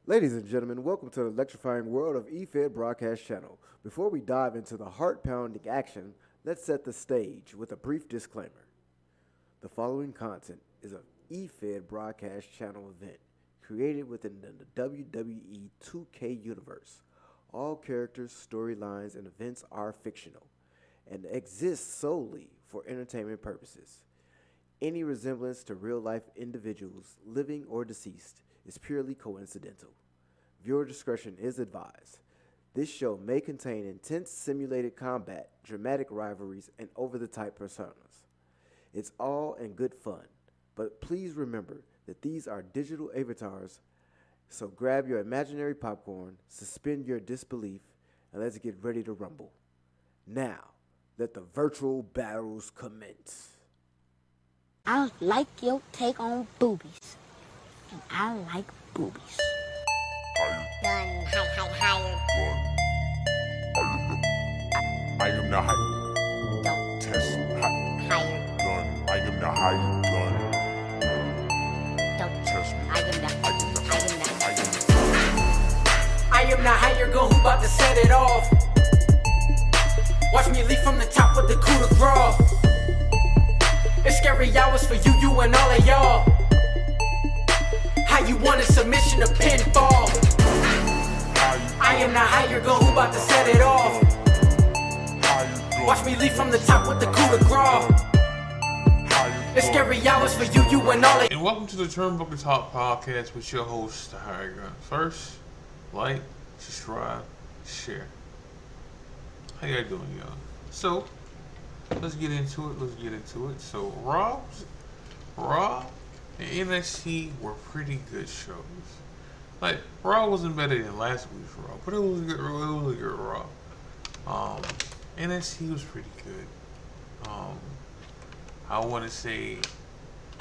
Ladies and gentlemen, welcome to the electrifying world of EFED Broadcast Channel. Before we dive into the heart-pounding action, let's set the stage with a brief disclaimer. The following content is an EFED Broadcast Channel event created within the WWE 2K universe. All characters, storylines, and events are fictional and exist solely for entertainment purposes. Any resemblance to real-life individuals, living or deceased, is purely coincidental. Viewer discretion is advised. This show may contain intense simulated combat, dramatic rivalries, and over-the-top personas. It's all in good fun, but please remember that these are digital avatars, so grab your imaginary popcorn, suspend your disbelief, and let's get ready to rumble. Now, let the virtual battles commence. I like your take on boobies. And I like boobies. Gun, higher. I am the high Don't test higher. gun. I am the higher gun. Don't Test me. I am the I am the I am the higher gun who about to set it off. Watch me leap from the top with the coup de grace. It's scary hours for you and all of y'all. How you want a submission to pinfall? I am the higher gun who about to set it off. Watch me leap from the top with the coup de grace. It's scary hours for you and all of And welcome to the Turnbuckle Talk Podcast with your host, the Higher Gun. First, like, subscribe, share. How y'all doing, y'all? So, let's get into it. So, Raw and NXT were pretty good shows. Like, Raw wasn't better than last week's Raw, but it was a good Raw. NXT was pretty good. I want to say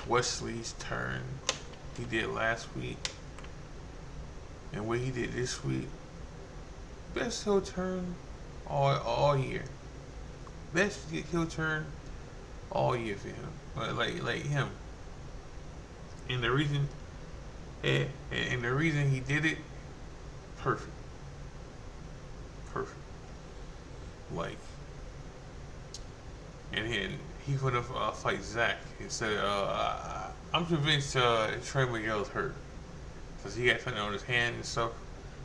Wesley's turn he did last week and what he did this week, best heel turn all year. Best heel turn all year for him. Like him. And the reason he did it, perfect. Like, and he gonna fight Zach instead of I'm convinced Trey Miguel's hurt because he got something on his hand and stuff,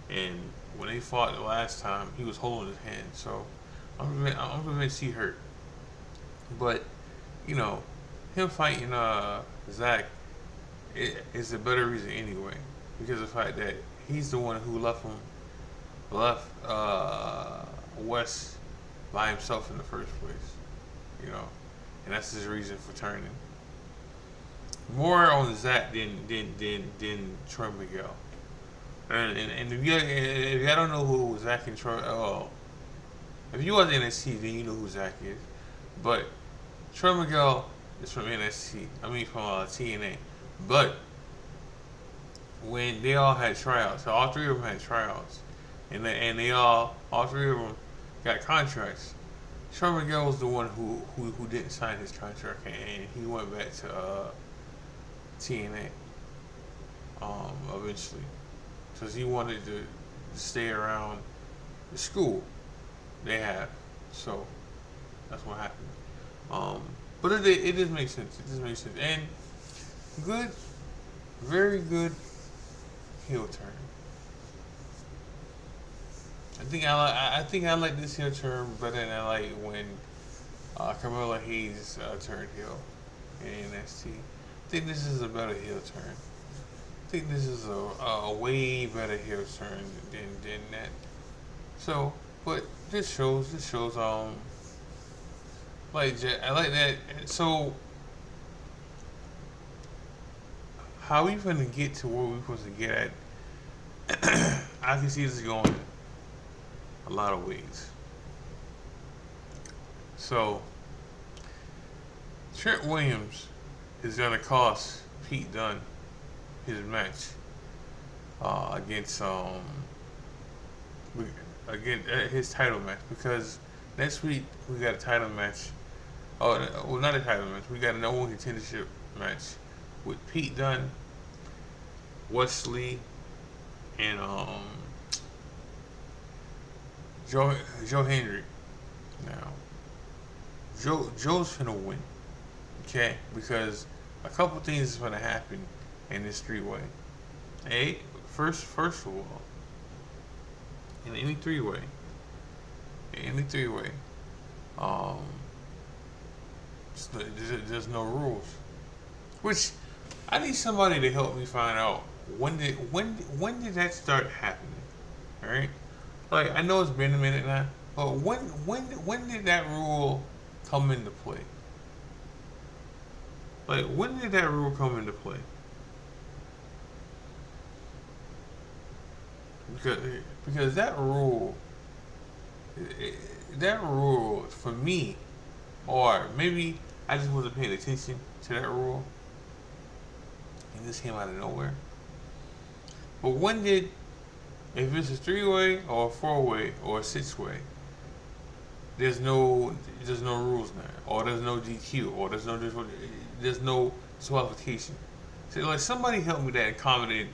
and when they fought the last time he was holding his hand, so I'm convinced he hurt. But you know, him fighting Zach is a better reason anyway, because of the fact that he's the one who left Wes by himself in the first place, you know, and that's his reason for turning. More on Zach than Troy Miguel. And if y'all don't know who Zach and Troy, if you watch NXT, then you know who Zach is. But Troy Miguel is from NXT. I mean from TNA. But when they all had tryouts, so all three of them had tryouts, and they all three of them got contracts. Troy Miguel was the one who didn't sign his contract, and he went back to TNA eventually, because he wanted to stay around the school they have. So that's what happened. But it does make sense. And good, very good heel turn. I think I like this heel turn better than I like when Carmella Hayes turned heel in NXT. I think this is a better heel turn. I think this is a way better heel turn than that. So, but this shows like I like that. So, how we gonna get to where we supposed to get at? I can see this going a lot of ways. So, Trent Williams is gonna cost Pete Dunne his match against his title match, because next week we got a title match. Oh, well, not a title match. We got a number one contendership match with Pete Dunne, Wesley, and Joe Hendry. Now, Joe's gonna win, okay? Because a couple things is gonna happen in this three-way. Hey, first of all, in any three-way, um, there's no rules. Which I need somebody to help me find out when did that start happening, all right? Like I know it's been a minute now, but when did that rule come into play? Like when did that rule come into play? Because that rule for me, or maybe I just wasn't paying attention to that rule, and this came out of nowhere. But when did, if it's a three-way or a four-way or a six-way, there's no rules now, or there's no DQ, or there's no disqualification. So like somebody help me that and comment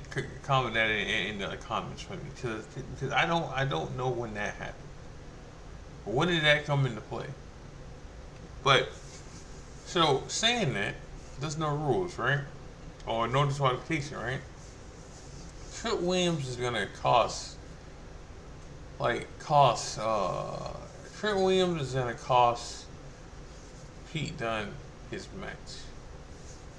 that in the comments for me, because I don't know when that happened. But when did that come into play? But so saying that, there's no rules, right? Or no disqualification, right? Trent Williams is gonna cost Trent Williams is gonna cost Pete Dunne his match.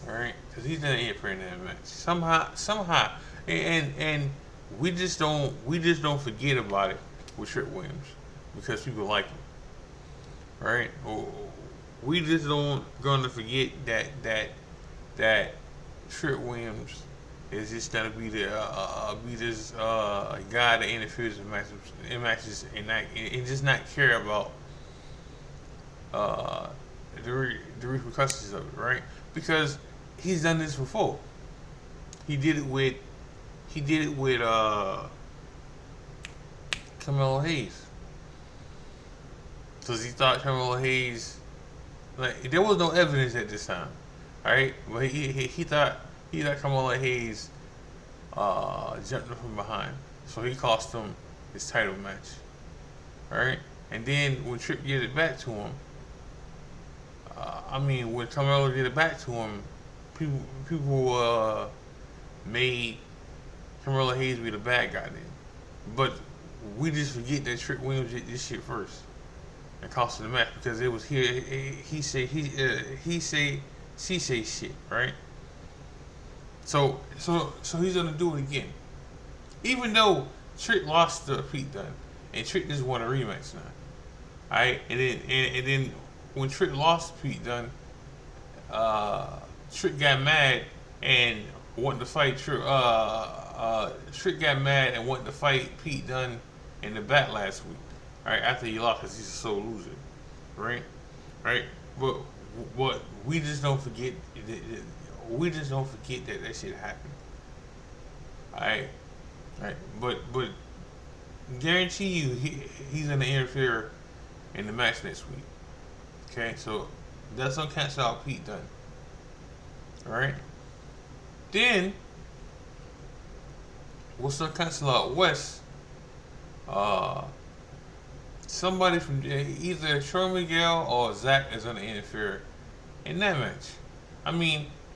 Alright? Because he's gonna interfere in that match. Somehow and we just don't forget about it with Trent Williams because people like him. Right? We just don't gonna forget that Trent Williams is just gonna be this guy that interferes in matches and just not care about the repercussions of it, right? Because he's done this before. He did it with Carmelo Hayes. Because he thought Carmelo Hayes, like there was no evidence at this time, right? But he thought Carmelo Hayes jumped him from behind, so he cost him his title match, right? And then when Tripp did it back to him, when Carmelo did it back to him, people made Carmelo Hayes be the bad guy then, but we just forget that Tripp Williams did this shit first. And cost him the match because it was here. He say shit, right? So he's gonna do it again, even though Trick lost to Pete Dunne and Trick just won a rematch now. Alright, and then when Trick lost to Pete Dunne, Trick got mad and wanted to fight Trick. Trick got mad and wanted to fight Pete Dunne in the back last week. Right after he lost, because he's a sore loser, right? But we just don't forget. We just don't forget that shit happened. Alright. But guarantee you, he's gonna interfere in the match next week. Okay, so that's gonna cancel out Pete Dunne. Alright. Then what's gonna cancel out West? Somebody from either Troy Miguel or Zach is going to interfere in that match.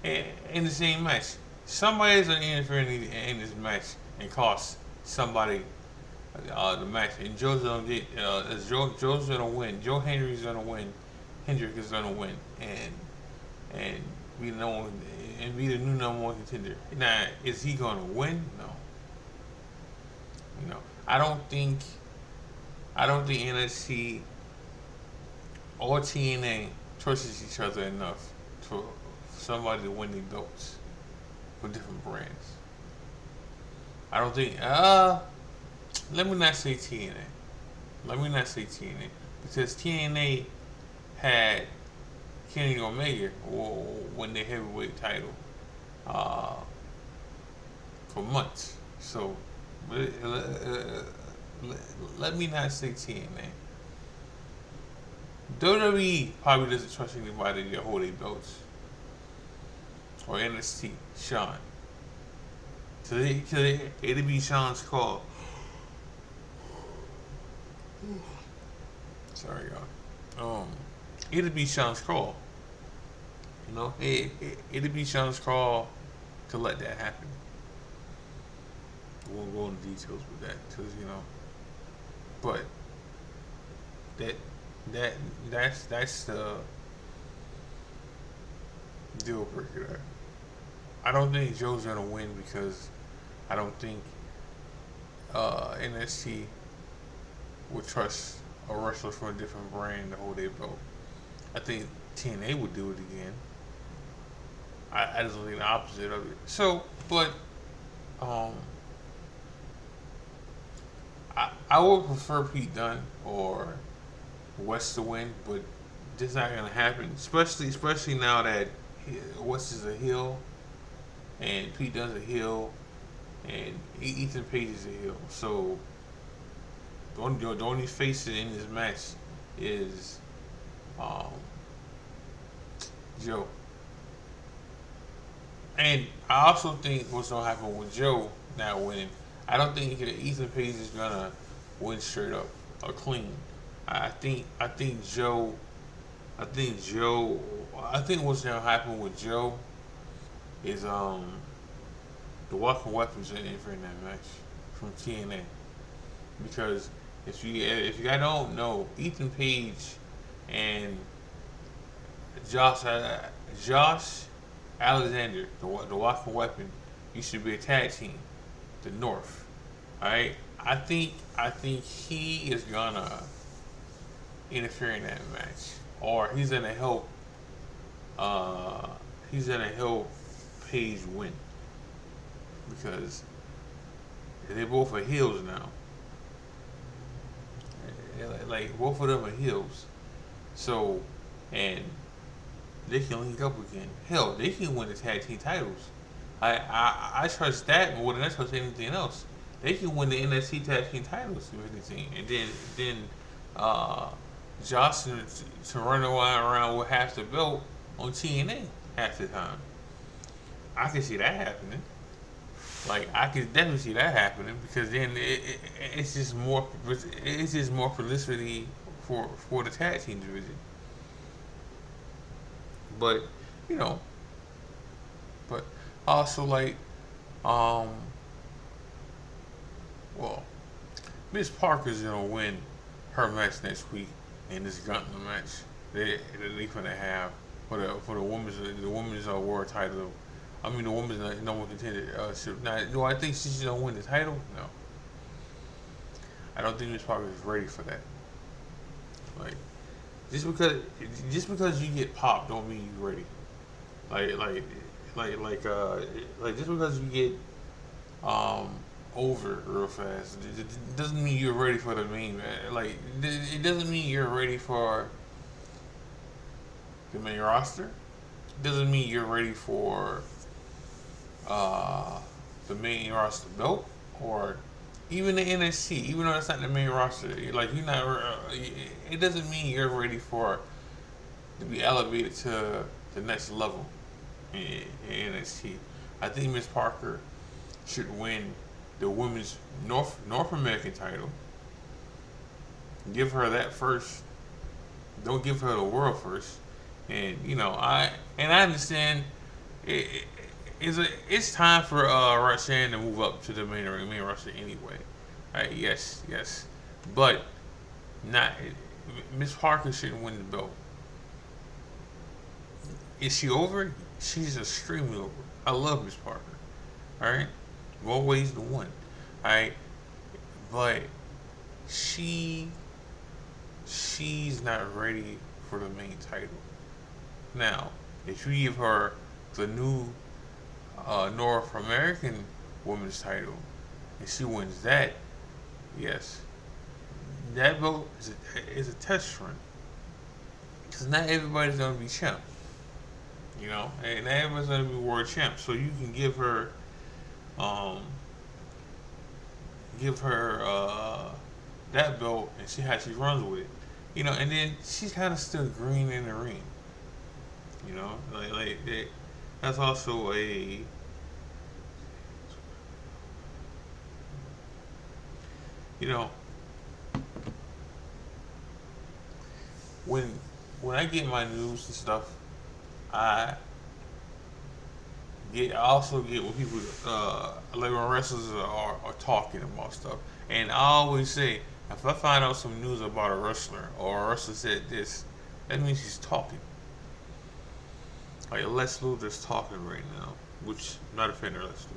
In the same match. Somebody is going to interfere in this match and cost somebody the match. And Joe's going to get, Joe's going to win. Joe Hendry's going to win. Hendrick is going to win. And be the new number one contender. Now, is he going to win? No. I don't think NXT or TNA trusts each other enough for somebody to win the belts for different brands. I don't think. Let me not say TNA. Because TNA had Kenny Omega win the heavyweight title for months. So. Let me not say TNA. WWE probably doesn't trust anybody to hold their belts. Or NXT, Sean. it'll be Sean's call. Sorry, y'all. It'll be Sean's call. You know, it'll be Sean's call to let that happen. We won't go into details with that, because but that's the deal breaker there. I don't think Joe's gonna win because I don't think NXT would trust a wrestler from a different brand to hold their belt. I think TNA would do it again. I just think the opposite of it. So, but I would prefer Pete Dunne or West to win, but this not gonna happen. Especially now that West is a heel and Pete Dunne's a heel and Ethan Page is a heel. So the only face in this match is Joe. And I also think what's gonna happen with Joe not winning, I don't think Ethan Page is gonna win straight up or clean. I think Joe. I think what's gonna happen with Joe is the Walking Weapons in that match from TNA, because if you guys don't know, Ethan Page and Josh Alexander, the Walking Weapon, used to be a tag team, the North. All right, I think he is gonna interfere in that match, or he's gonna help. Page win, because they both are heels now. Like both of them are heels, so and they can link up again. Hell, they can win the tag team titles. I trust that more than I trust anything else. They can win the NXT tag team titles if anything, and then Josh to run around with half the belt on TNA half the time. I can see that happening. Like, I could definitely see that happening, because then it's just more publicity for the tag team division. But but also Miss Parker's gonna win her match next week in this gauntlet match. They're gonna have for the women's world title. I mean, the women's number one contender. Now, do I think she's gonna win the title? No. I don't think Miss Parker is ready for that. Like, just because you get popped don't mean you're ready. Like just because you get over real fast, it doesn't mean you're ready for the main. Like, it doesn't mean you're ready for the main roster. It doesn't mean you're ready for the main roster belt, or even the NXT, even though that's not the main roster. Like, you're not. It doesn't mean you're ready to be elevated to the next level in NXT. I think Miss Parker should win the women's North American title. Give her that first. Don't give her the world first. And I understand it's time for Roxanne to move up to the main roster anyway. Right? Yes, but not Miss Parker shouldn't win the belt. Is she over? She's extremely over. I love Miss Parker. All right, more ways than one. All right, but she's not ready for the main title. Now, if you give her the new North American Women's title and she wins that, yes, that belt is a test run. Because not everybody's going to be champ. And not everybody's going to be world champ. So you can give her that belt and see how she runs with it. And then she's kind of still green in the ring. That's also You know, when I get my news and stuff, I I also get when people like when wrestlers are talking about stuff, and I always say if I find out some news about a wrestler or a wrestler said this, that means he's talking. Like Lex Luthor's talking right now, which I'm not a fan of Lex Luthor.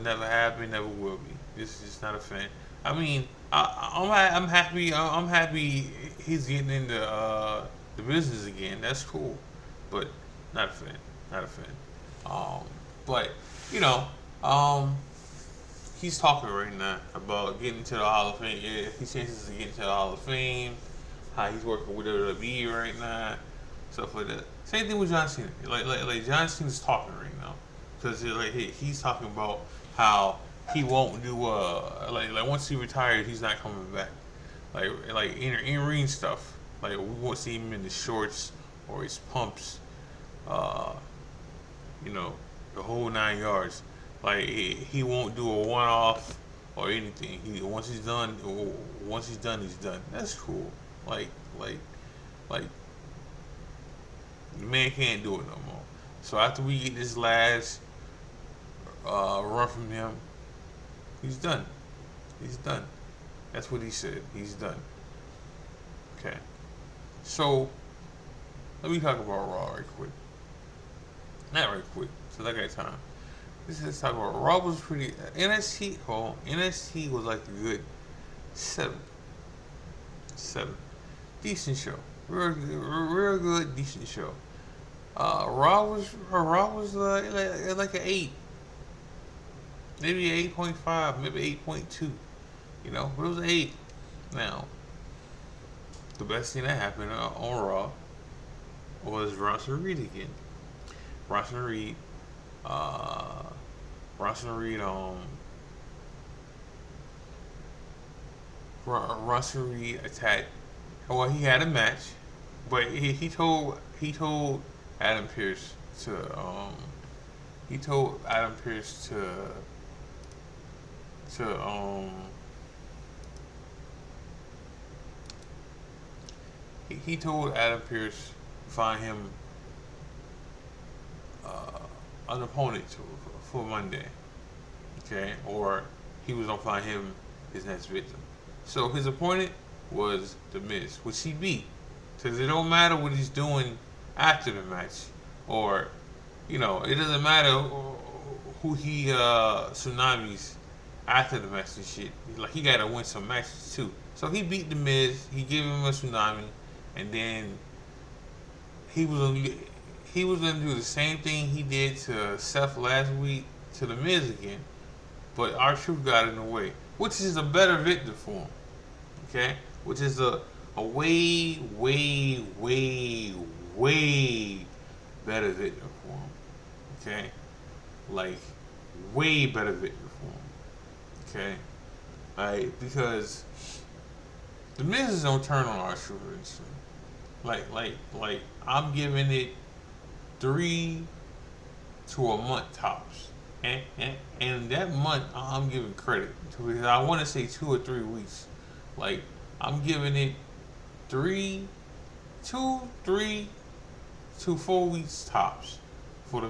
Never have been, never will be. This is just not a fan. I mean, I'm happy. I'm happy he's getting into the business again. That's cool, but not a fan. Not a fan. But you know, he's talking right now about getting to the Hall of Fame. Yeah, he chances to get into the Hall of Fame. How he's working with WWE right now, stuff like that. Same thing with John Cena. Like John Cena's talking right now because he's talking about how he won't do like once he retired, he's not coming back. Like in ring stuff. Like we won't see him in the shorts or his pumps. You know, the whole 9 yards. Like he won't do a one off or anything. Once he's done, he's done. That's cool. Like the man can't do it no more. So after we get this last run from him, he's done. He's done. That's what he said. He's done. Okay. So let me talk about Raw right quick. Not right quick, so I got time. Let's talk about Raw was pretty NXT. NXT was like a good 7. Decent show. Real good, decent show. Raw was like an 8, maybe 8.5, maybe 8.2. You know, but it was an 8. Now, the best thing that happened on Raw was Russell Reed again. Russell Reed attacked. Well, he had a match, but he told Adam Pearce to he told Adam Pearce he told Adam Pearce to find him an opponent for Monday, okay, or he was gonna find him his next victim. So his opponent was The Miz, which he beat. Because it don't matter what he's doing after the match, or you know, it doesn't matter who he tsunamis after the match and shit. Like he gotta win some matches too. So he beat The Miz. He gave him a tsunami, and then he was gonna do the same thing he did to Seth last week to The Miz again, but R-Truth got in the way, which is a better victim for him. Okay, which is a way better victim for him. Okay, like way better victim for him. Okay, because The Miz is gonna turn on R-Truth very soon. Like I'm giving it 3 to a month tops, and that month I'm giving credit to, because I want to say 2 or 3 weeks. Like I'm giving it 3 to 4 weeks tops for the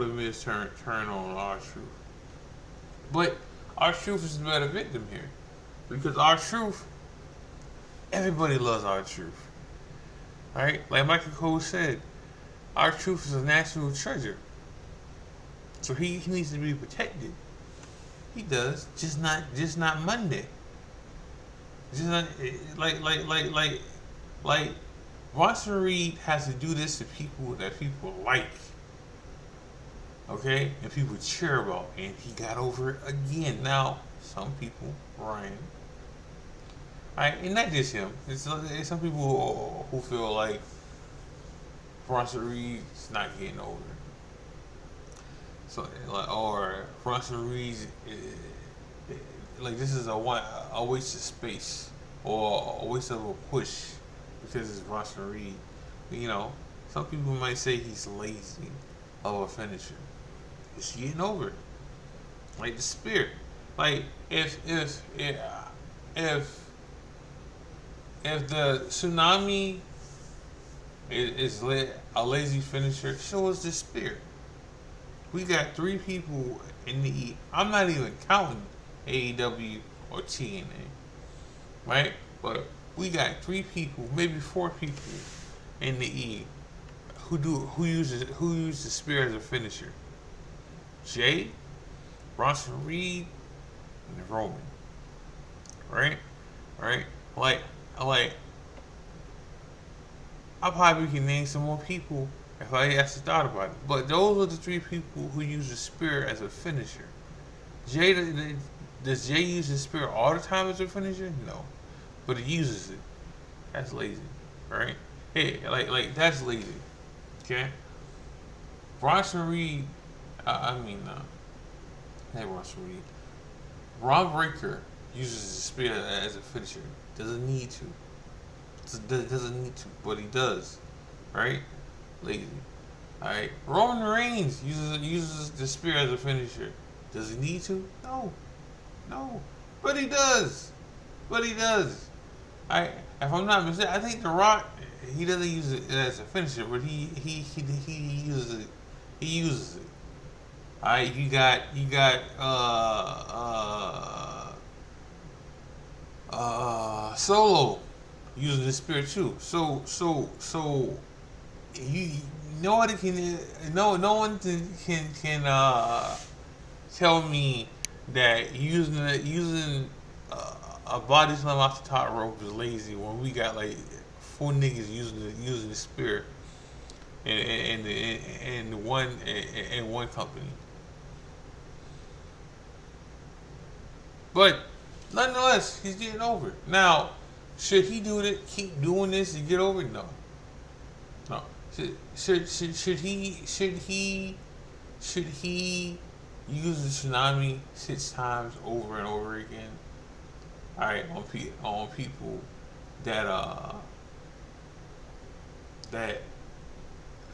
Miz turn on R-Truth. But R-Truth is the better victim here, because R-Truth, everybody loves R-Truth, right? Like Michael Cole said, R-Truth is a national treasure, so he needs to be protected. He does, just not Monday. Just not, like Russell Reed has to do this to people that people like, okay, and people cheer about, and he got over it again. Now, some people, Ryan, right, and not just him. It's some people who feel like Russell Reed's not getting older. So, like, or Russell Reed's like this is a waste of space or a waste of a push because it's Russell Reed. You know, some people might say he's lazy of a finisher. He's getting over it. Like the Spear. Like if if the tsunami is a lazy finisher, so is the spear. We got 3 people in the E. I'm not even counting AEW or TNA, right? But we got 3 people, maybe 4 people in the E who use the spear as a finisher. Jay, Bronson Reed, and Roman. Right? Right? Like I probably can name some more people if I actually thought about it. But those are the 3 people who use the spear as a finisher. Does Jay use the spear all the time as a finisher? No. But he uses it. That's lazy. Right? Hey, like that's lazy. Okay? Bronson Reed, hey Bronson Reed. Ron Breaker uses the spear as a finisher. Doesn't need to. Doesn't need to, but he does. Right? Lazy. Alright. Roman Reigns uses the spear as a finisher. Does he need to? No. No. But he does. If I'm not mistaken, I think The Rock, he doesn't use it as a finisher, but he uses it. He uses it. Alright, you got Solo using the spear too. So you nobody can no one can tell me that using a body slam off the top rope is lazy when we got like 4 niggas using the spear in one company. But nonetheless, he's getting over it. Now, should he keep doing this to get over it? No. No. Should he use the tsunami 6 times over and over again? Alright, on people that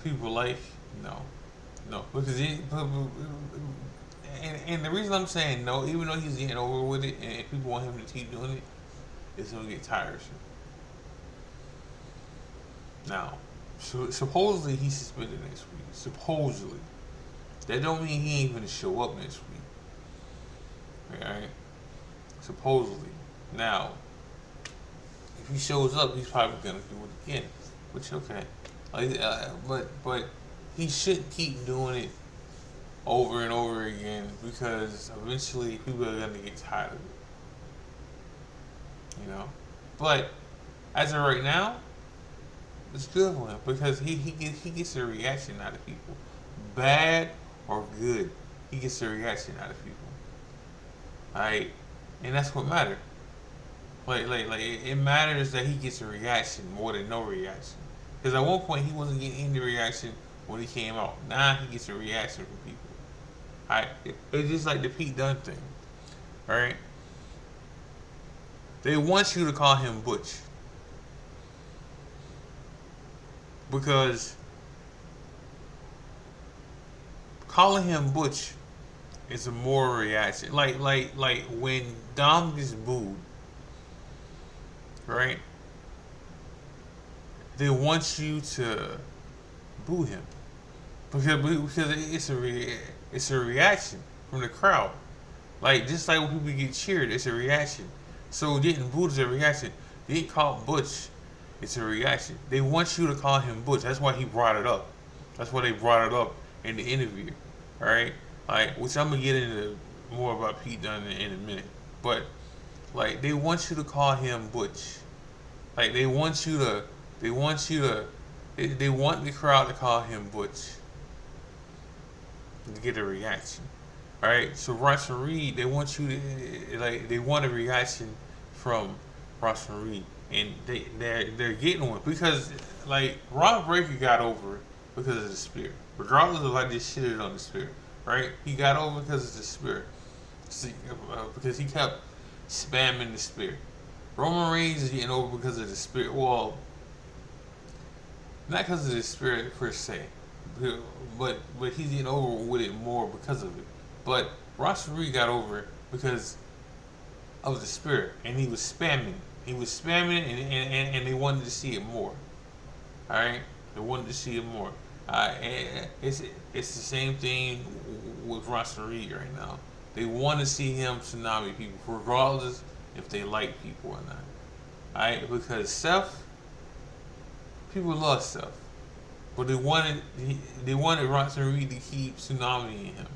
people like? No, because and the reason I'm saying no, even though he's getting over with it and people want him to keep doing it, it's gonna get tiresome. Now, supposedly he's suspended next week. Supposedly, that don't mean he ain't gonna show up next week. Alright, supposedly. Now, if he shows up, he's probably gonna do it again, which okay. But he shouldn't keep doing it over and over again because eventually people are gonna get tired of it. You know, but as of right now, it's good for him because he gets a reaction out of people, bad or good. He gets a reaction out of people. Alright, and that's what matters. Like it matters that he gets a reaction more than no reaction. Because at one point he wasn't getting any reaction when he came out. Now he gets a reaction from people. Alright, it's just like the Pete Dunne thing. Alright, they want you to call him Butch because calling him Butch is a more reaction. Like when Dom gets booed, right? They want you to boo him because it's a reaction from the crowd. Like just like when people get cheered, it's a reaction. So getting booed is a reaction. Getting called Butch, it's a reaction. They want you to call him Butch. That's why he brought it up. That's why they brought it up in the interview. Alright? Like, which I'm gonna get into more about Pete Dunne in a minute. But like they want you to call him Butch. Like they want the crowd to call him Butch to get a reaction. Alright, so Bronson Reed, they want a reaction from Bronson Reed, and they're getting one because like Ron Breaker got over it because of the spear, regardless of like they shitted on the spear, right? He got over because of the spear, because he kept spamming the spear. Roman Reigns is getting over because of the spear. Well, not because of the spear per se, but he's getting over with it more because of it. But Bronson Reed got over it because of the spirit, and he was spamming. He was spamming, and they wanted to see it more. All right, they wanted to see it more. And it's the same thing with Ronson Reed right now. They want to see him tsunami people, regardless if they like people or not. All right, because Seth, people love Seth, but they wanted Ronson Reed to keep tsunami in him.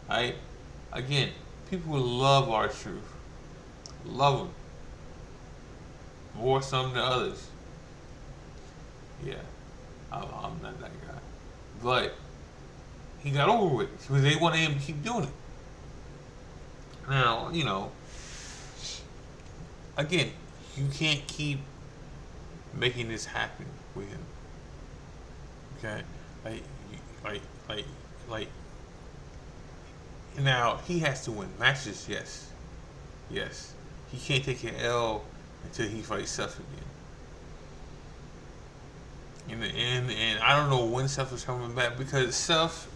All right, again, people love our truth, love him more some than others. Yeah, I'm not that guy. But he got over with it because they wanted him to keep doing it. Now, again, you can't keep making this happen with him. Okay? Like, now, he has to win matches, yes. Yes. He can't take an L until he fights Seth again. And I don't know when Seth is coming back because Seth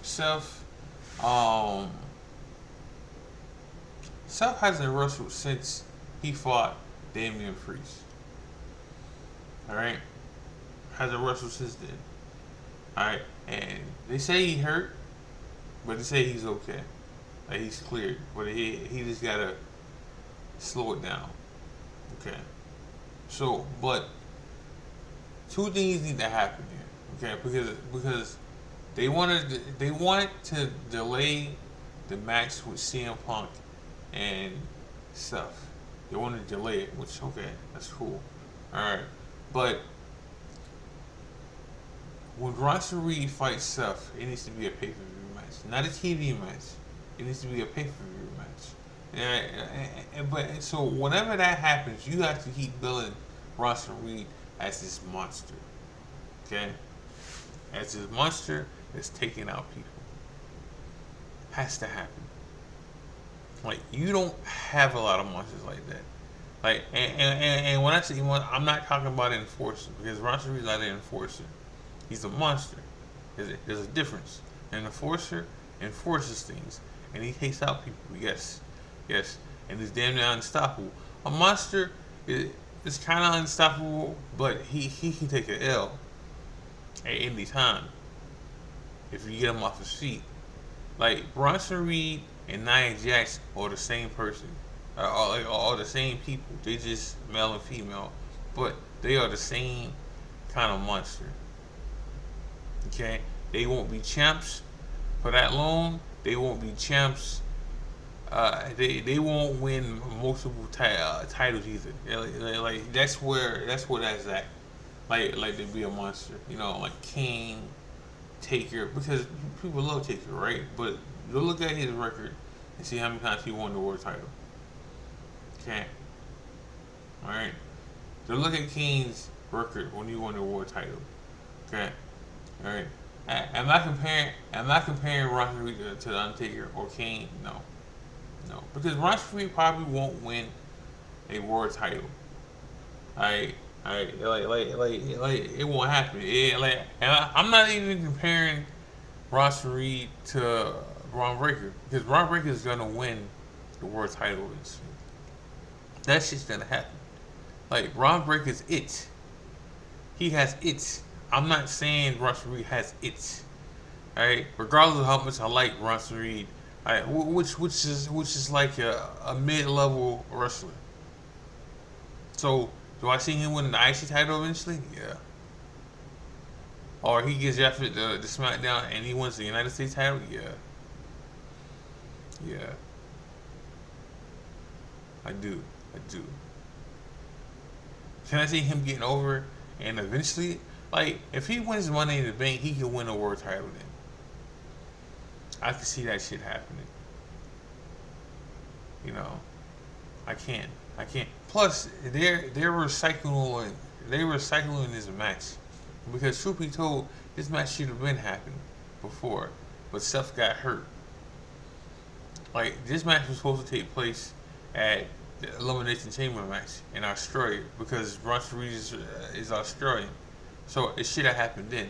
hasn't wrestled since he fought Damian Priest. Alright? Hasn't wrestled since then. Alright? And they say he hurt, but they say he's okay. Like he's cleared. But he just gotta slow it down. Okay. So, but two things need to happen here, okay? Because they wanted to delay the match with CM Punk and Seth. They wanted to delay it, which that's cool. All right, but when Ronson Reed fights Seth, it needs to be a pay-per-view match, not a TV match. It needs to be a pay-per-view match. But so whenever that happens, you have to keep billing Ronson Reed as this monster, okay? As this monster that's taking out people. Has to happen. Like, you don't have a lot of monsters like that. Like, and when I say I'm not talking about an enforcer, because Ronson Reed's not an enforcer. He's a monster. There's a difference. An enforcer enforces things, and he takes out people. Yes, and he's damn near unstoppable. A monster is kind of unstoppable, but he can take an L at any time if you get him off his feet. Like Ronson Reed and Nia Jax are the same person, are the same people. They just male and female, but they are the same kind of monster. Okay, they won't be champs for that long. They won't be champs. They won't win multiple titles either. Like that's where that's at. Like to be a monster, like King, Taker, because people love Taker, right? But you look at his record and see how many times he won the world title. Okay, all right. So look at King's record when he won the world title. Okay, all right. Am I comparing Ronson Reed to the Undertaker or Kane? No, because Ronson Reed probably won't win a world title. Like it won't happen. I'm not even comparing Ronson Reed to Ron Breakker because Ron Breakker is gonna win the world title. That shit's gonna happen. Like Ron Breakker's it. He has it. I'm not saying Ronson Reed has it. Alright? Regardless of how much I like Ronson Reed, which is like a mid-level wrestler. So do I see him winning the IC title eventually? Yeah. Or he gets drafted to SmackDown and he wins the United States title? Yeah. I do. Can I see him getting over and eventually, like, if he wins Money in the Bank, he can win a world title then. I can see that shit happening. I can't. Plus, they're recycling this match because truth be told, this match should have been happening before, but Seth got hurt. Like this match was supposed to take place at the Elimination Chamber match in Australia because Ronson Reed is Australian, so it should have happened then.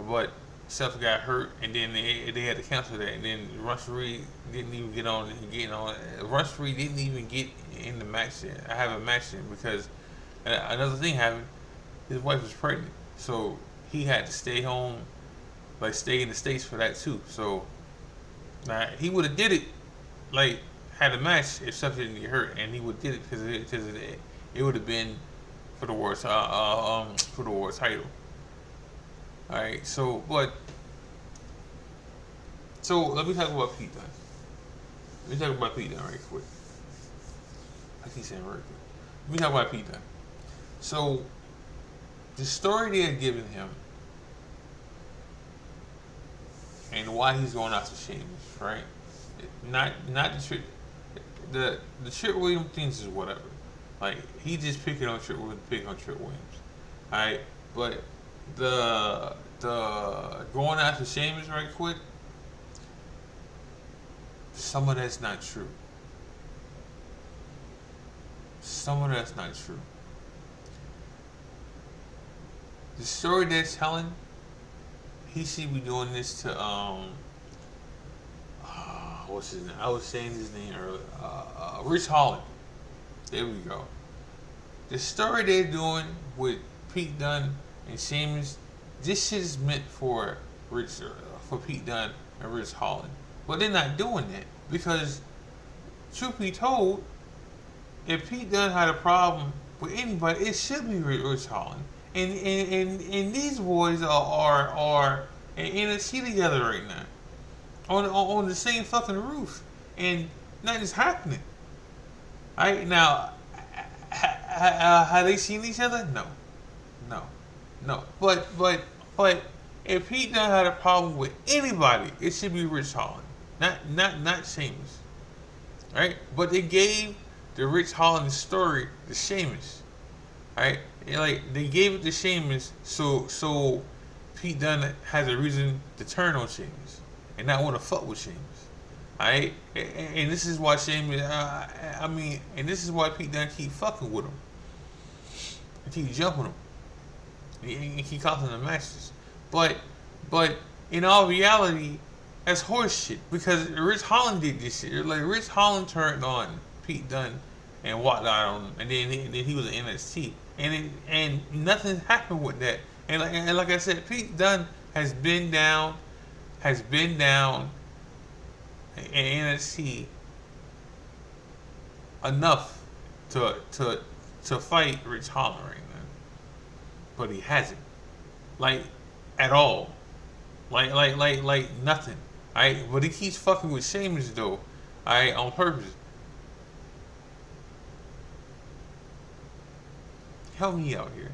But Seth got hurt, and then they had to cancel that. And then Ronson Reed didn't even get on. Ronson Reed didn't even get in the match. I have a match in because another thing happened. His wife was pregnant, so he had to stay home, like stay in the States for that too. So now he would have did it, like had a match if something didn't get hurt, and he would did it because it would have been for the war title. All right, so let me talk about Pete Dunne. Let me talk about Pete Dunne right quick. I keep saying right quick. Let me talk about Pete Dunne. So the story they had given him and why he's going after Sheamus, right? Not the Trick. The Trick Williams things is whatever. Like he just picking on Trick Williams, alright? But the going after Sheamus right quick, some of that's not true. Some of that's not true. The story they're telling, he should be doing this to what's his name? I was saying his name earlier. Rich Holland. There we go. The story they're doing with Pete Dunne and Sheamus, this shit is meant for Pete Dunne and Rich Holland. But they're not doing that because, truth be told, if Pete Dunne had a problem with anybody, it should be Rich Holland. And these boys are in a seat together right now, on the same fucking roof, and nothing's happening. Right now, have they seen each other? No. But if Pete Dunne had a problem with anybody, it should be Rich Holland, not Sheamus. Right? But they gave the Rich Holland story to Sheamus. Right? Like they gave it to Sheamus so Pete Dunne has a reason to turn on Sheamus and not want to fuck with Sheamus. Alright? And this is why Sheamus and this is why Pete Dunne keep fucking with him. And keep jumping him. And keep costing the matches. But in all reality, that's horse shit. Because Rich Holland did this shit. Like Rich Holland turned on Pete Dunne and walked out on him, and then he was in NXT. And nothing happened with that. And like I said, Pete Dunne has been down in NXT enough to fight Rich Holland right now, but he hasn't, like at all, like nothing. Alright, but he keeps fucking with Sheamus though, alright, on purpose. Help me out here.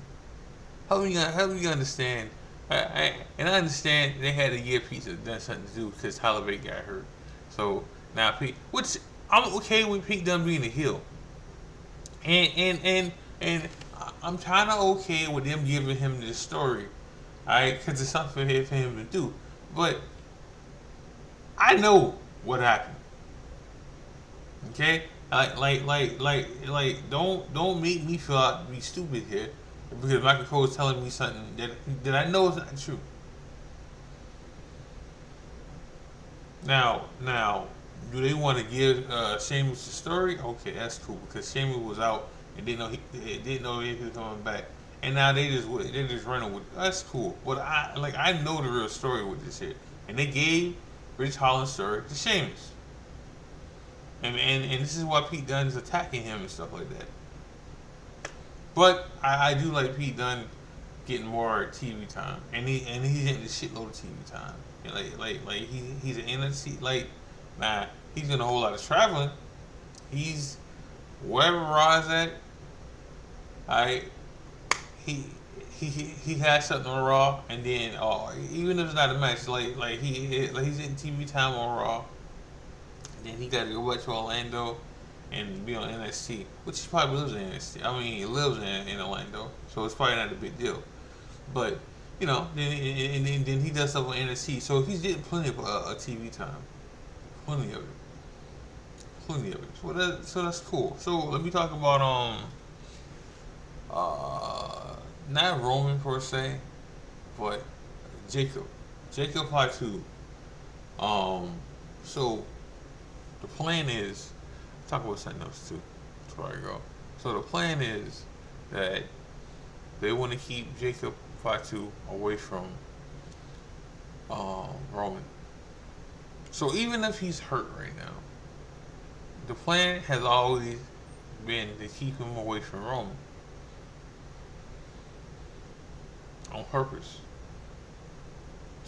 Help me understand. I understand they had to give Pete Dunne something to do because Tyler Bate got hurt. So now Pete, which I'm okay with Pete Dunne being a heel, and I'm kind of okay with them giving him this story, alright, because it's something for him to do. But I know what happened. Okay. Don't make me feel like be stupid here because Michael Cole is telling me something that I know is not true. Now, do they want to give Sheamus the story? Okay, that's cool because Sheamus was out and didn't know if he was coming back, and now they just running with. That's cool, but I know the real story with this here, and they gave Rich Holland's story to Sheamus. And this is why Pete Dunne is attacking him and stuff like that. But I do like Pete Dunne getting more TV time, and he's getting a shitload of TV time. And he's an NXT he's doing a whole lot of traveling. He's wherever Raw's at. He has something on Raw, and then even if it's not a match, he's getting TV time on Raw. Then he got to go back to Orlando and be on NXT, which he probably lives in NXT. I mean, he lives in Orlando, so it's probably not a big deal. But then he does stuff on NXT, so he's getting plenty of TV time, plenty of it. So that's cool. So let me talk about not Roman per se, but Jacob Fatu. So the plan is talk about something else too. before I go. So the plan is that they want to keep Jacob Fatu away from Roman. So even if he's hurt right now, the plan has always been to keep him away from Roman on purpose.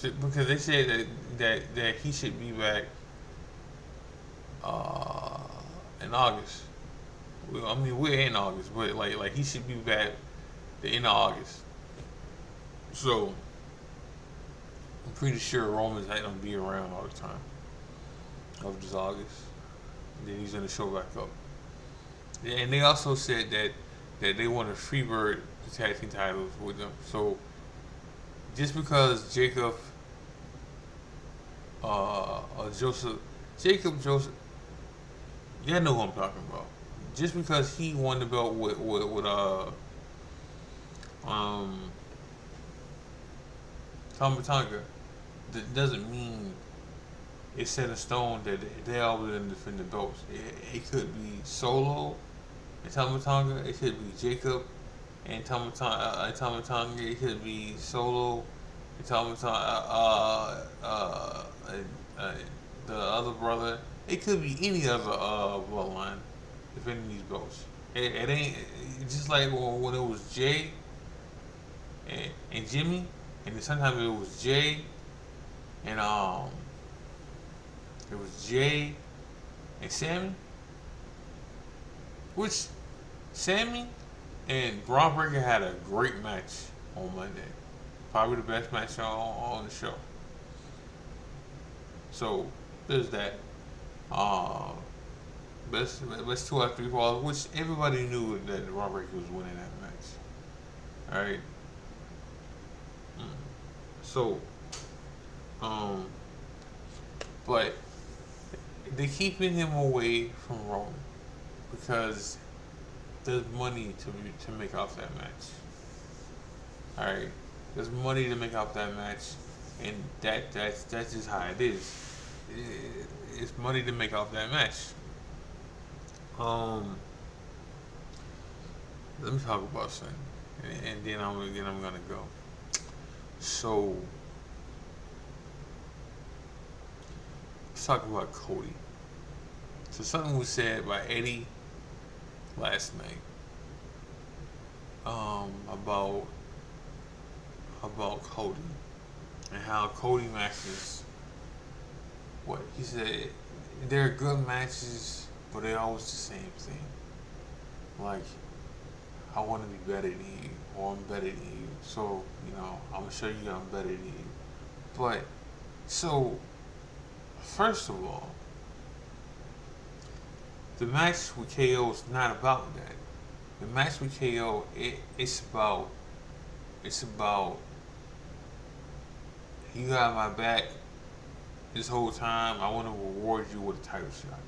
Because they said that he should be back in August. I mean, we're in August, but like he should be back the end of August. So I'm pretty sure Roman's not gonna be around all the time of this August. And then he's gonna show back up. Yeah, and they also said that they want to freebird the tag team titles with them. So just because Jacob Joseph, y'all know who I'm talking about. Just because he won the belt with Turnbuckle, that doesn't mean it's set in stone that they all going to defend the belts. It could be Solo and Turnbuckle. It could be Jacob and Turnbuckle. It could be Solo and Turnbuckle. The other brother. It could be any other bloodline defending these belts. It ain't just like when it was Jay and Jimmy, and then sometimes it was Jay and it was Jay and Sammy, which Sammy and Braun Breaker had a great match on Monday, probably the best match on the show. So there's that. Best 2 out of 3 falls, which everybody knew that Braun Breaker was winning that match. Alright. So, but they're keeping him away from Roman because there's money to make off that match. Alright. There's money to make off that match, and that's just how it is. It's money to make off that match. Let me talk about something, and then I'm gonna go. So let's talk about Cody. So something was said by Eddie last night about Cody and how Cody matches. What he said, they're good matches, but they're always the same thing. Like, I want to be better than you, or I'm better than you, so I'm gonna show you I'm better than you. But so, first of all, the match with KO is not about that. The match with KO, it's about you got my back this whole time. I want to reward you with a title shot.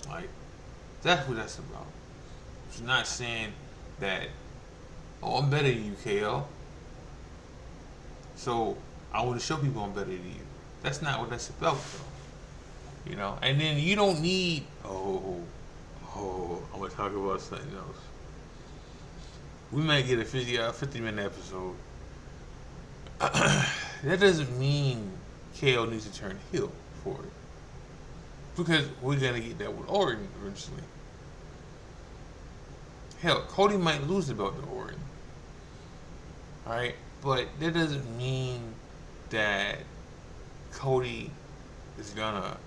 Like, that's what that's about. It's not saying that, oh, I'm better than you, KO, so I want to show people I'm better than you. That's not what that's about, though. And then you don't need, I'm going to talk about something else. We might get a 50-minute episode. That doesn't mean KO needs to turn heel for it. Because we're going to get that with Orton eventually. Hell, Cody might lose the belt to Orton. Alright? But that doesn't mean that Cody is gonna...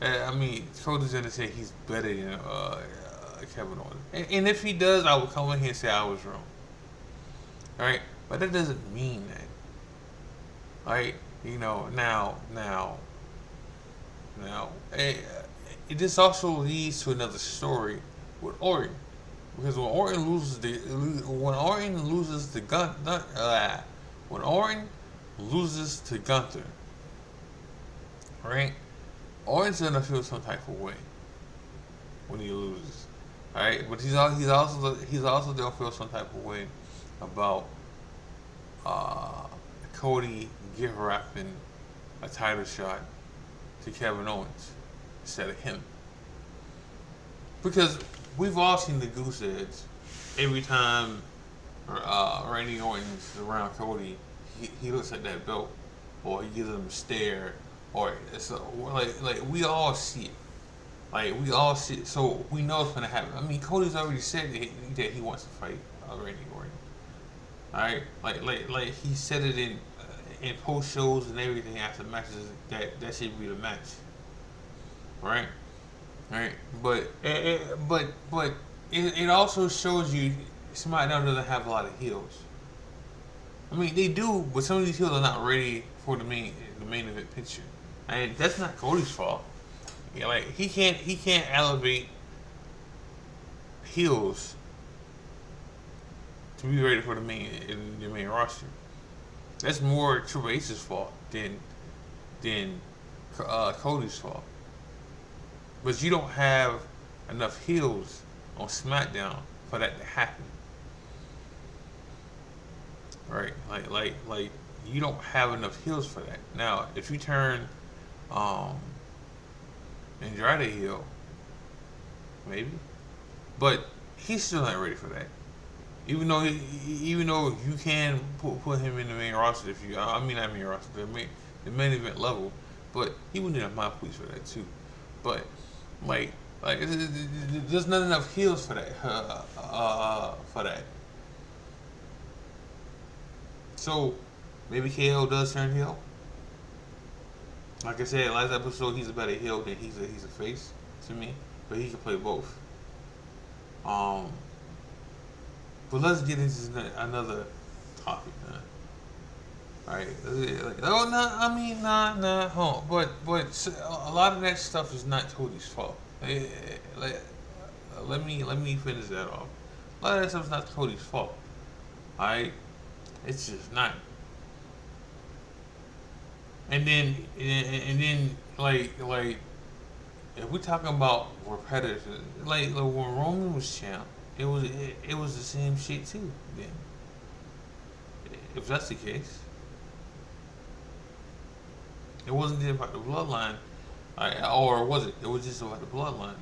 Cody's gonna say he's better than Kevin Owens. And if he does, I will come in here and say I was wrong. Alright? But that doesn't mean that. Right? Now, this also leads to another story with Orton, because when Orton loses to Gunther, right? Orton's gonna feel some type of way when he loses, right? But he's also gonna feel some type of way about Cody gift wrapping a title shot to Kevin Owens instead of him. because we've all seen the goose eggs. Every time Randy Orton's around Cody, he looks at that belt, or he gives him a stare, or it's like we all see it. Like we all see it, so we know it's gonna happen. I mean, Cody's already said that he wants to fight Randy Orton. All right, like he said it in post shows and everything after matches that should be the match, right? Right, but it also shows you SmackDown doesn't have a lot of heels. I mean, they do, but some of these heels are not ready for the main event picture, and that's not Cody's fault. Yeah, like he can't elevate heels to be ready for the main roster. That's more Triple H's fault than Cody's fault. But you don't have enough heels on SmackDown for that to happen, right? Like you don't have enough heels for that. Now, if you turn Andrade heel, maybe, but he's still not ready for that. Even though you can put him in the main roster if you, I mean not main roster, the main event level, but he would need a mouthpiece for that too. But like there's not enough heels for that. For that. So maybe KO does turn heel. Like I said last episode, he's a better heel than he's a face to me, but he can play both. But let's get into another topic, man. Alright, But a lot of that stuff is not Cody's fault. Let me finish that off. A lot of that stuff is not Cody's fault. Alright, it's just not. And then like if we're talking about repetitive, like when Roman was champ, it was the same shit too. Then, if that's the case. It wasn't about the bloodline, or was it? It was just about the bloodline.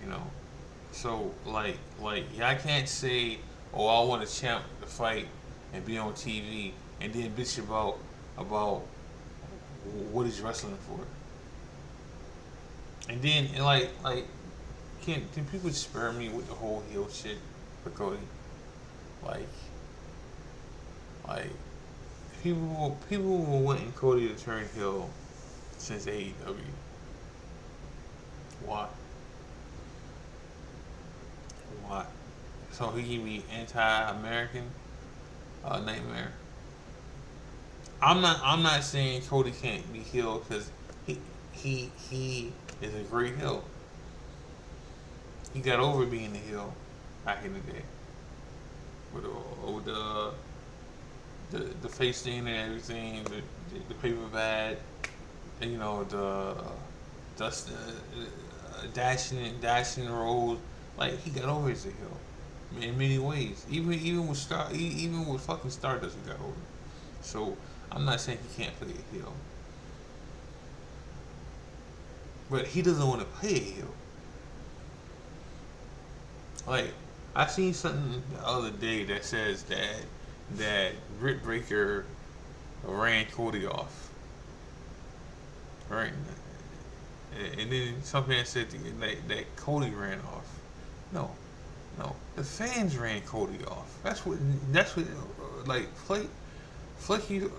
You know, so like y'all can't say, "Oh, I want a champ to fight and be on TV," and then bitch about what he's wrestling for. And then can people spare me with the whole heel shit for Cody? Like. People were wanting Cody to turn heel since AEW. Why? So he can be anti-American nightmare. I'm not saying Cody can't be heel because he is a great heel. He got over being a heel back in the day with the face thing and everything, the paper bag, and, you know, the dashing rolls. Like, he got over as a heel in many ways. Even with fucking Stardust, he got over. So I'm not saying he can't play a heel, but he doesn't want to play a heel. Like, I seen something the other day that says that Britt Baker ran Cody off, right? And then something said that Cody ran off. No, the fans ran Cody off. That's what like flaky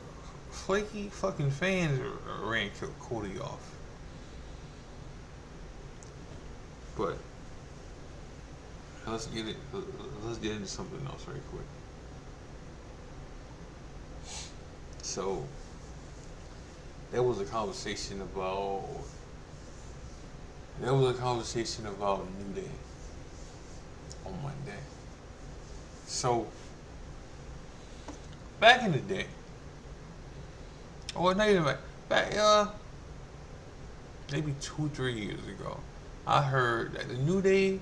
fucking fans ran Cody off. But let's get into something else right quick. So there was a conversation about New Day on Monday. So back in the day, or not even back maybe 2-3 years ago, I heard that the New Day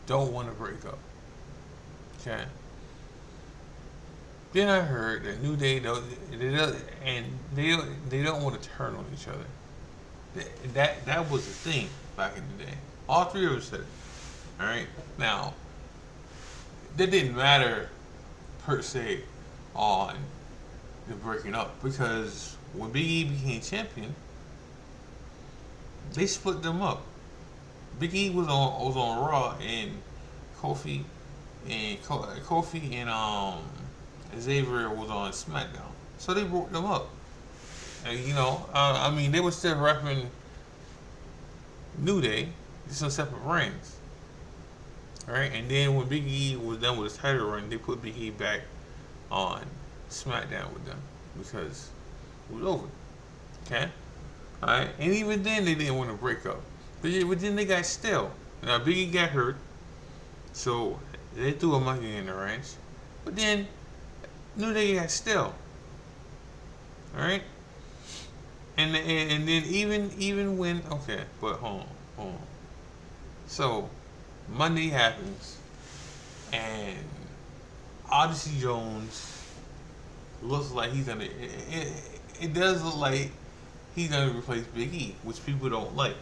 don't want to break up. Okay. Then I heard that New Day don't want to turn on each other. That was the thing. back in the day. All three of us said it. All right. Now, that didn't matter per se on the breaking up because when Big E became champion, they split them up. Big E was on Raw and Kofi and Xavier was on SmackDown. So they broke them up. And, I mean, they were still repping New Day, just on separate rings. Alright, and then when Big E was done with his title run, they put Big E back on SmackDown with them because it was over. Okay? Alright, and even then they didn't want to break up. But then they got stale. Now Big E got hurt, so they threw a monkey in the wrench. But then New Day got stale. Alright? And then even when but hold on. So Monday happens and Odyssey Jones looks like he's gonna it does look like he's gonna replace Big E, which people don't like.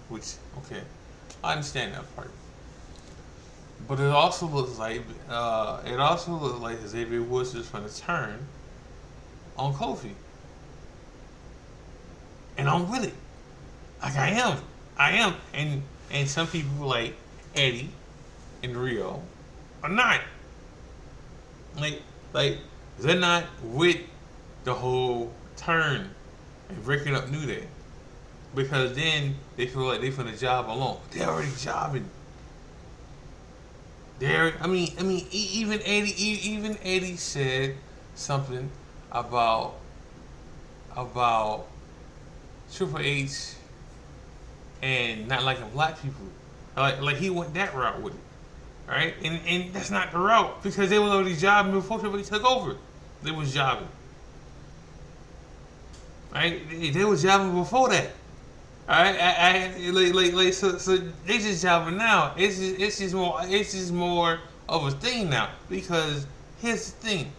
Which I understand that part. But it also looks like Xavier Woods is gonna turn on Kofi. And I'm with it. Like I am. And some people like Eddie and Rio are not. Like they're not with the whole turn and breaking up New Day. Because then they feel like they finna job alone. They're already jobbing. Even Eddie said something about Triple H and not liking black people. Like he went that route with it. Alright? And that's not the route because they was already jobbing before Triple H took over. They was jobbing. Right? They was jobbing before that. Alright? So they just jobbing now. It's just more of a thing now. Because here's the thing.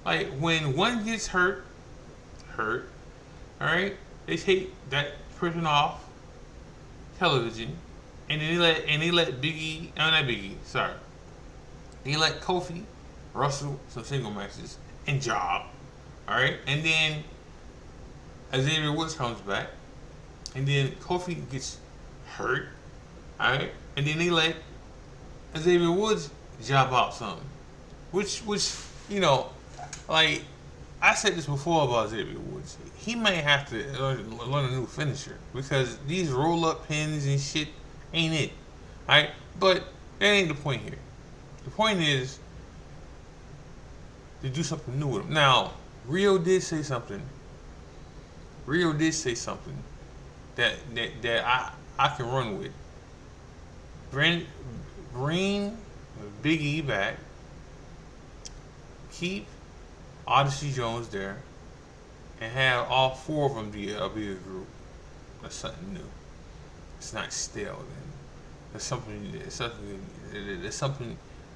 Like when one gets hurt, alright? They take that person off television, and then they let They let Kofi wrestle some single matches and job, all right, and then Xavier Woods comes back, and then Kofi gets hurt, all right, and then they let Xavier Woods job out something, which like. I said this before about Xavier Woods. He might have to learn a new finisher because these roll-up pins and shit ain't it. Alright? But that ain't the point here. The point is to do something new with him. Now, Rio did say something that I can run with. Bring Big E back. Keep Odyssey Jones there, and have all four of them be a group. That's something new. It's not stale. Then that's something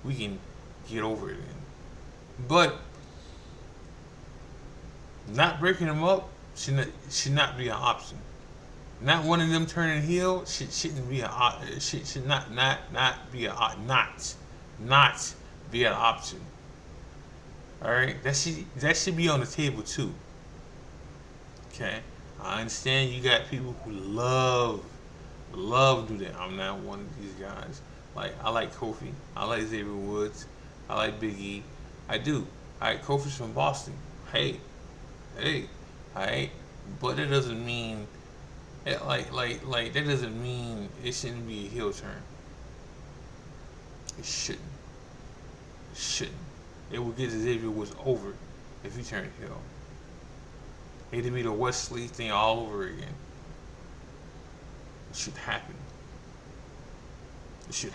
we can get over it in. But not breaking them up should not be an option. Not one of them turning heel shouldn't be should not be an option. All right, that should be on the table too. Okay, I understand you got people who love do that. I'm not one of these guys. Like I like Kofi, I like Xavier Woods, I like Big E. I do. Alright, Kofi's from Boston. Hey, alright, but that doesn't mean that that doesn't mean it shouldn't be a heel turn. It shouldn't. It will get Xavier Woods over if he turned heel. It'd be the Wesley thing all over again. It should happen. It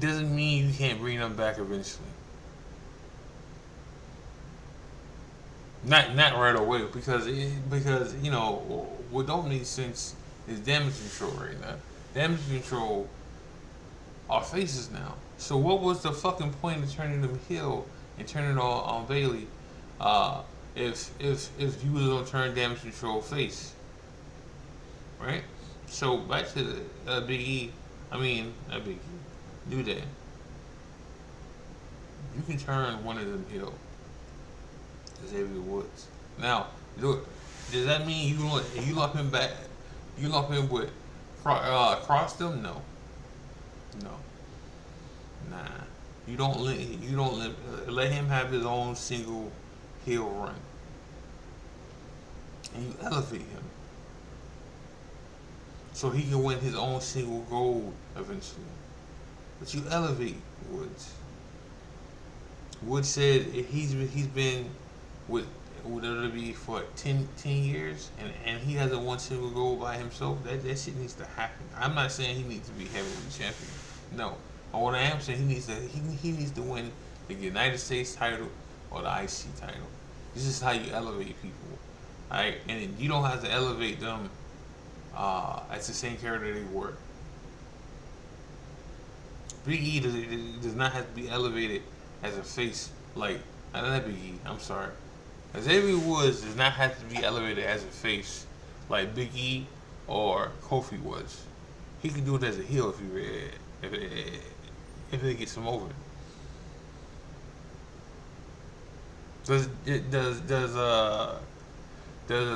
doesn't mean you can't bring them back eventually. Not right away because what don't make sense is Damage Control right now. Damage Control are faces now. So what was the fucking point of turning them heel and turning on Bailey if you was gonna turn Damage Control face? right? So back to the Big E. I mean, not Big E. New Day. You can turn one of them heel. Xavier Woods. Now, does that mean you lock him back? You lock him with cross them? No, no, nah. Let him have his own single heel run, and you elevate him so he can win his own single gold eventually. But you elevate Woods. Woods said he's been with WWE for 10 years and he hasn't won single gold by himself. That shit needs to happen. I'm not saying he needs to be heavyweight champion. No. But what I am saying, he needs to win the United States title or the IC title. This is how you elevate people. Alright? And you don't have to elevate them as the same character they were. Big E does not have to be elevated as a face like not Big E, I'm sorry. Xavier Woods does not have to be elevated as a face like Big E or Kofi was. He can do it as a heel if it gets him over. Does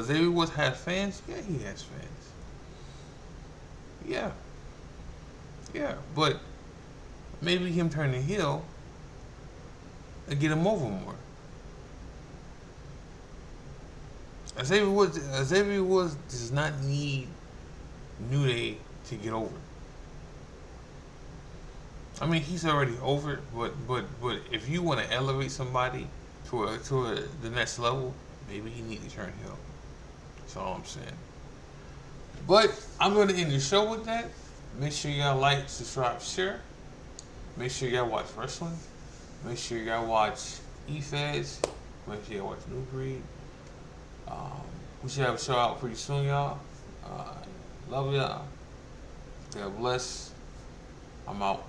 Xavier Woods have fans? Yeah, he has fans. Yeah. Yeah, but maybe him turning heel and get him over more. Xavier Woods does not need New Day to get over. I mean, he's already over, but if you want to elevate somebody to the next level, maybe he need to turn heel. That's all I'm saying. But I'm going to end the show with that. Make sure y'all like, subscribe, share. Make sure y'all watch wrestling. Make sure y'all watch EFBC. Make sure y'all watch New Breed. We should have a show out pretty soon, y'all. Love y'all. God bless. I'm out.